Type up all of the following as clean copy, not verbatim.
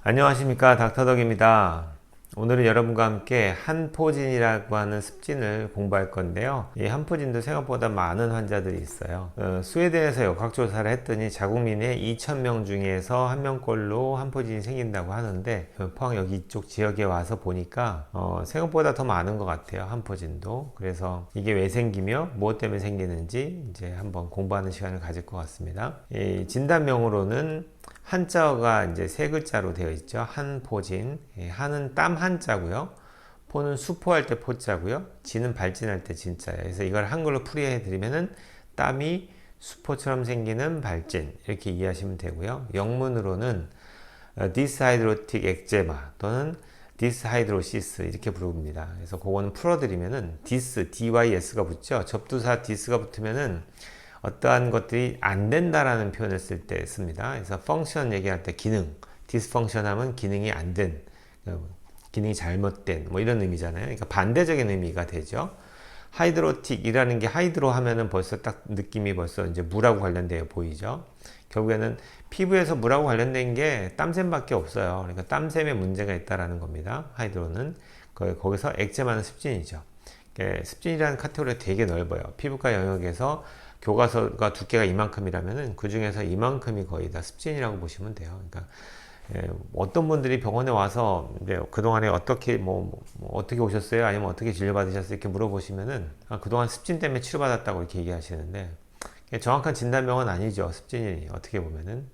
안녕하십니까, 닥터덕입니다. 오늘은 여러분과 함께 한포진이라고 하는 습진을 공부할 건데요. 이 한포진도 생각보다 많은 환자들이 있어요. 스웨덴에서 역학조사를 했더니 자국민의 2,000명 중에서 한 명꼴로 한포진이 생긴다고 하는데, 포항 여기 이쪽 지역에 와서 보니까 생각보다 더 많은 것 같아요, 한포진도. 그래서 이게 왜 생기며 무엇 때문에 생기는지 이제 한번 공부하는 시간을 가질 것 같습니다. 이 진단명으로는 한자어가 이제 세 글자로 되어 있죠. 한포진. 한은 땀 한자고요. 포는 수포할 때 포자고요. 진은 발진할 때 진자예요. 그래서 이걸 한글로 풀이해 드리면은 땀이 수포처럼 생기는 발진 이렇게 이해하시면 되고요. 영문으로는 디스하이드로틱 엑제마 또는 디스하이드로시스 이렇게 부릅니다. 그래서 그거는 풀어드리면은 디스, dys가 붙죠. 접두사 디스가 붙으면은 어떠한 것들이 안 된다라는 표현을 쓸 때 씁니다. 그래서 펑션 얘기할 때 기능, 디스펑션 하면 기능이 안 된, 기능이 잘못된 뭐 이런 의미잖아요. 그러니까 반대적인 의미가 되죠. 하이드로틱이라는 게 하이드로 하면은 벌써 딱 느낌이 벌써 이제 물하고 관련되어 보이죠. 결국에는 피부에서 물하고 관련된 게 땀샘밖에 없어요. 그러니까 땀샘에 문제가 있다라는 겁니다. 하이드로는 거기서 엑제마는 습진이죠. 습진이라는 카테고리가 되게 넓어요. 피부과 영역에서 교과서가 두께가 이만큼이라면은 그 중에서 이만큼이 거의 다 습진이라고 보시면 돼요. 그러니까 어떤 분들이 병원에 와서 이제 그동안에 어떻게 어떻게 오셨어요? 아니면 어떻게 진료받으셨어요? 이렇게 물어보시면은 그동안 습진 때문에 치료받았다고 이렇게 얘기하시는데 정확한 진단명은 아니죠. 습진이 어떻게 보면은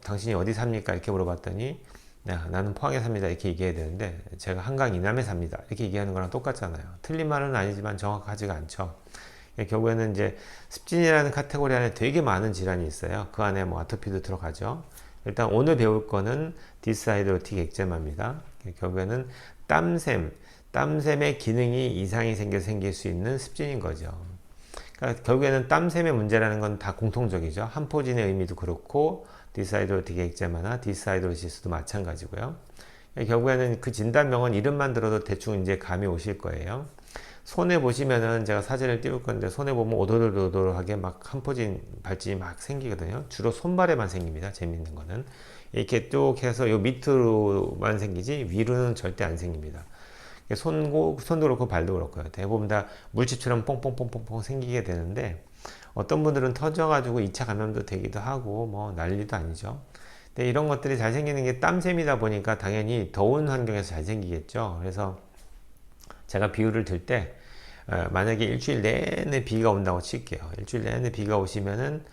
당신이 어디 삽니까? 이렇게 물어봤더니 나는 포항에 삽니다. 이렇게 얘기해야 되는데 제가 한강 이남에 삽니다. 이렇게 얘기하는 거랑 똑같잖아요. 틀린 말은 아니지만 정확하지가 않죠. 결국에는 이제 습진이라는 카테고리 안에 되게 많은 질환이 있어요. 그 안에 아토피도 들어가죠. 일단 오늘 배울 거는 디스하이드로틱 엑제마입니다. 결국에는 땀샘의 기능이 이상이 생길 수 있는 습진인 거죠. 그러니까 결국에는 땀샘의 문제라는 건 다 공통적이죠. 한포진의 의미도 그렇고 디스하이드로틱 엑제마나 디스하이드로시스도 마찬가지고요. 결국에는 그 진단명은 이름만 들어도 대충 이제 감이 오실 거예요. 손에 보시면은 제가 사진을 띄울 건데 손에 보면 오돌오돌하게 막 한포진 발진이 막 생기거든요. 주로 손발에만 생깁니다. 재밌는 거는 이렇게 쭉 해서 요 밑으로만 생기지 위로는 절대 안 생깁니다. 손도 그렇고 발도 그렇고요. 대부분 다 물집처럼 뽕뽕뽕뽕뽕 생기게 되는데 어떤 분들은 터져가지고 2차 감염도 되기도 하고 난리도 아니죠. 근데 이런 것들이 잘 생기는 게 땀샘이다 보니까 당연히 더운 환경에서 잘 생기겠죠. 그래서 제가 비유를 들 때 만약에 일주일 내내 비가 온다고 칠게요. 일주일 내내 비가 오시면은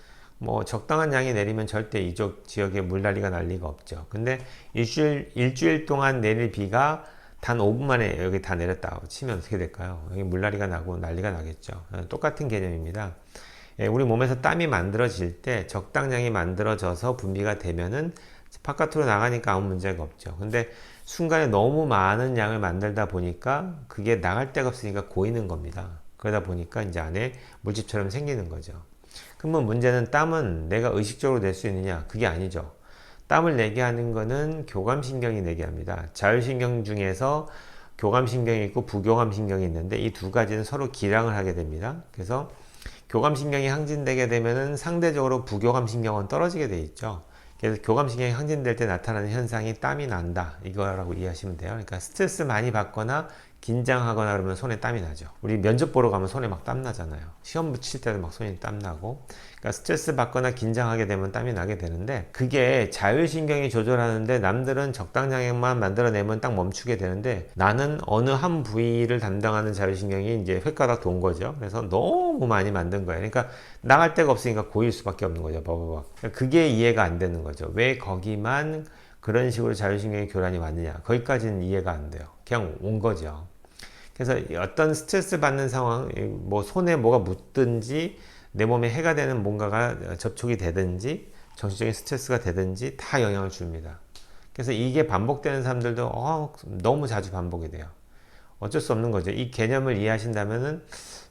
적당한 양이 내리면 절대 이쪽 지역에 물난리가 날 리가 없죠. 근데 일주일 동안 내릴 비가 단 5분 만에 여기 다 내렸다고 치면 어떻게 될까요? 여기 물난리가 나고 난리가 나겠죠. 똑같은 개념입니다. 우리 몸에서 땀이 만들어질 때 적당량이 만들어져서 분비가 되면은 바깥으로 나가니까 아무 문제가 없죠. 근데 순간에 너무 많은 양을 만들다 보니까 그게 나갈 데가 없으니까 고이는 겁니다. 그러다 보니까 이제 안에 물집처럼 생기는 거죠. 그러면 문제는 땀은 내가 의식적으로 낼 수 있느냐? 그게 아니죠. 땀을 내게 하는 거는 교감신경이 내게 합니다. 자율신경 중에서 교감신경이 있고 부교감신경이 있는데 이 두 가지는 서로 기량을 하게 됩니다. 그래서 교감신경이 항진되게 되면은 상대적으로 부교감신경은 떨어지게 돼 있죠. 그래서 교감신경이 항진될 때 나타나는 현상이 땀이 난다 이거라고 이해하시면 돼요. 그러니까 스트레스 많이 받거나 긴장하거나 그러면 손에 땀이 나죠. 우리 면접 보러 가면 손에 막 땀 나잖아요. 시험 붙일 때도 막 손이 땀 나고. 그러니까 스트레스 받거나 긴장하게 되면 땀이 나게 되는데 그게 자율신경이 조절하는데 남들은 적당량만 만들어내면 딱 멈추게 되는데 나는 어느 한 부위를 담당하는 자율신경이 이제 횟가닥 돈 거죠. 그래서 너무 많이 만든 거예요. 그러니까 나갈 데가 없으니까 고일 수밖에 없는 거죠. 그러니까 그게 이해가 안 되는 거죠. 왜 거기만 그런 식으로 자율신경의 교란이 왔느냐. 거기까지는 이해가 안 돼요. 그냥 온 거죠. 그래서 어떤 스트레스 받는 상황, 손에 뭐가 묻든지 내 몸에 해가 되는 뭔가가 접촉이 되든지 정신적인 스트레스가 되든지 다 영향을 줍니다. 그래서 이게 반복되는 사람들도 너무 자주 반복이 돼요. 어쩔 수 없는 거죠. 이 개념을 이해하신다면은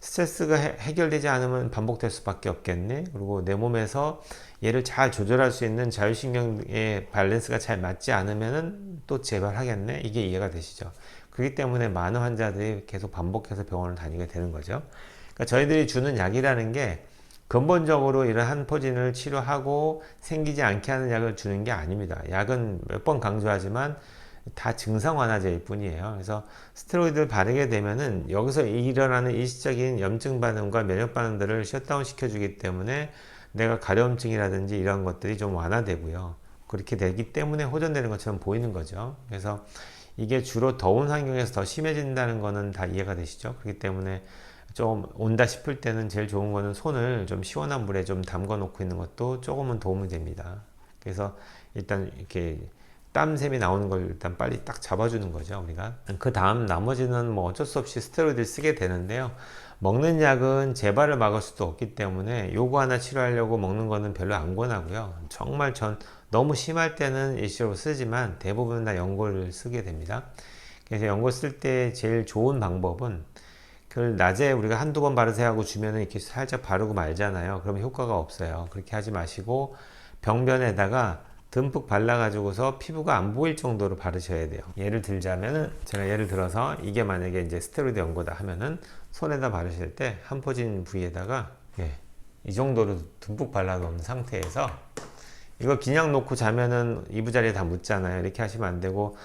스트레스가 해결되지 않으면 반복될 수밖에 없겠네. 그리고 내 몸에서 얘를 잘 조절할 수 있는 자율신경의 밸런스가 잘 맞지 않으면은 또 재발하겠네. 이게 이해가 되시죠. 그렇기 때문에 많은 환자들이 계속 반복해서 병원을 다니게 되는 거죠. 그러니까 저희들이 주는 약이라는 게 근본적으로 이런 한포진을 치료하고 생기지 않게 하는 약을 주는 게 아닙니다. 약은 몇 번 강조하지만 다 증상 완화제일 뿐이에요. 그래서 스테로이드를 바르게 되면은 여기서 일어나는 일시적인 염증 반응과 면역 반응들을 셧다운 시켜주기 때문에 내가 가려움증이라든지 이런 것들이 좀 완화되고요. 그렇게 되기 때문에 호전되는 것처럼 보이는 거죠. 그래서 이게 주로 더운 환경에서 더 심해진다는 거는 다 이해가 되시죠? 그렇기 때문에 좀 온다 싶을 때는 제일 좋은 거는 손을 좀 시원한 물에 좀 담궈 놓고 있는 것도 조금은 도움이 됩니다. 그래서 일단 이렇게 땀샘이 나오는 걸 일단 빨리 딱 잡아주는 거죠, 우리가. 그 다음 나머지는 뭐 어쩔 수 없이 스테로이드를 쓰게 되는데요. 먹는 약은 재발을 막을 수도 없기 때문에 요거 하나 치료하려고 먹는 거는 별로 안 권하고요. 정말 너무 심할 때는 일시적으로 쓰지만 대부분 다 연고를 쓰게 됩니다. 그래서 연고 쓸 때 제일 좋은 방법은 그걸 낮에 우리가 한두 번 바르세요 하고 주면은 이렇게 살짝 바르고 말잖아요. 그러면 효과가 없어요. 그렇게 하지 마시고 병변에다가 듬뿍 발라가지고서 피부가 안 보일 정도로 바르셔야 돼요. 예를 들자면은 제가 예를 들어서 이게 만약에 이제 스테로이드 연고다 하면은 손에다 바르실 때 한포진 부위에다가 이 정도로 듬뿍 발라 놓은 상태에서 이거 그냥 놓고 자면은 이부자리에 다 묻잖아요. 이렇게 하시면 안 되고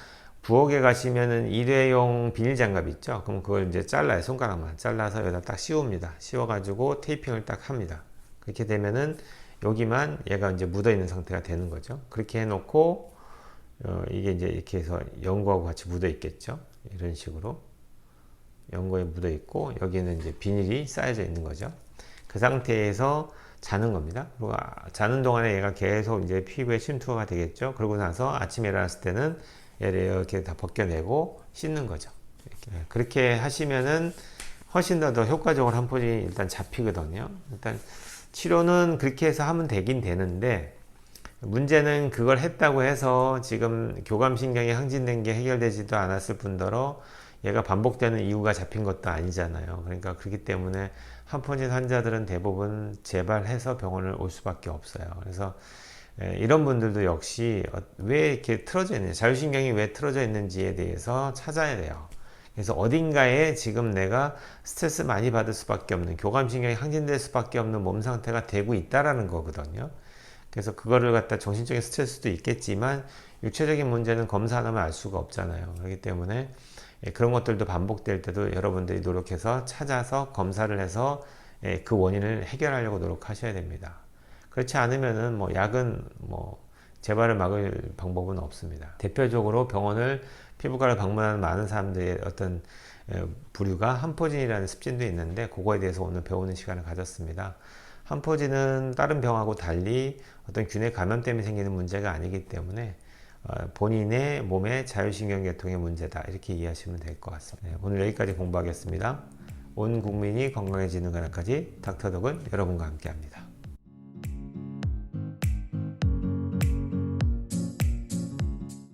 부엌에 가시면은 일회용 비닐 장갑 있죠. 그럼 그걸 이제 잘라요. 손가락만 잘라서 여기다 딱 씌웁니다. 씌워가지고 테이핑을 딱 합니다. 그렇게 되면은 여기만 얘가 이제 묻어 있는 상태가 되는 거죠. 그렇게 해놓고 이게 이제 이렇게 해서 연고하고 같이 묻어 있겠죠. 이런 식으로 연고에 묻어 있고 여기는 이제 비닐이 쌓여져 있는 거죠. 그 상태에서 자는 겁니다. 그리고 자는 동안에 얘가 계속 이제 피부에 침투가 되겠죠. 그러고 나서 아침에 일어났을 때는 얘를 이렇게 다 벗겨내고 씻는 거죠. 그렇게 하시면은 훨씬 더 효과적으로 한포진이 일단 잡히거든요. 일단 치료는 그렇게 해서 하면 되긴 되는데 문제는 그걸 했다고 해서 지금 교감신경이 항진된 게 해결되지도 않았을 뿐더러 얘가 반복되는 이유가 잡힌 것도 아니잖아요. 그러니까 그렇기 때문에 한포진 환자들은 대부분 재발해서 병원을 올 수밖에 없어요. 그래서 이런 분들도 역시 왜 이렇게 틀어져 있는지, 자율신경이 왜 틀어져 있는지에 대해서 찾아야 돼요. 그래서 어딘가에 지금 내가 스트레스 많이 받을 수밖에 없는, 교감신경이 항진될 수밖에 없는 몸 상태가 되고 있다라는 거거든요. 그래서 그거를 갖다 정신적인 스트레스도 있겠지만 육체적인 문제는 검사 안 하면 알 수가 없잖아요. 그렇기 때문에 그런 것들도 반복될 때도 여러분들이 노력해서 찾아서 검사를 해서 그 원인을 해결하려고 노력하셔야 됩니다. 그렇지 않으면은 뭐 약은 뭐 재발을 막을 방법은 없습니다. 대표적으로 병원을 피부과를 방문하는 많은 사람들의 어떤 부류가 한포진이라는 습진도 있는데 그거에 대해서 오늘 배우는 시간을 가졌습니다. 한포진은 다른 병하고 달리 어떤 균의 감염 때문에 생기는 문제가 아니기 때문에 본인의 몸의 자율신경계통의 문제다 이렇게 이해하시면 될 것 같습니다. 오늘 여기까지 공부하겠습니다. 온 국민이 건강해지는 그날까지 닥터덕은 여러분과 함께 합니다.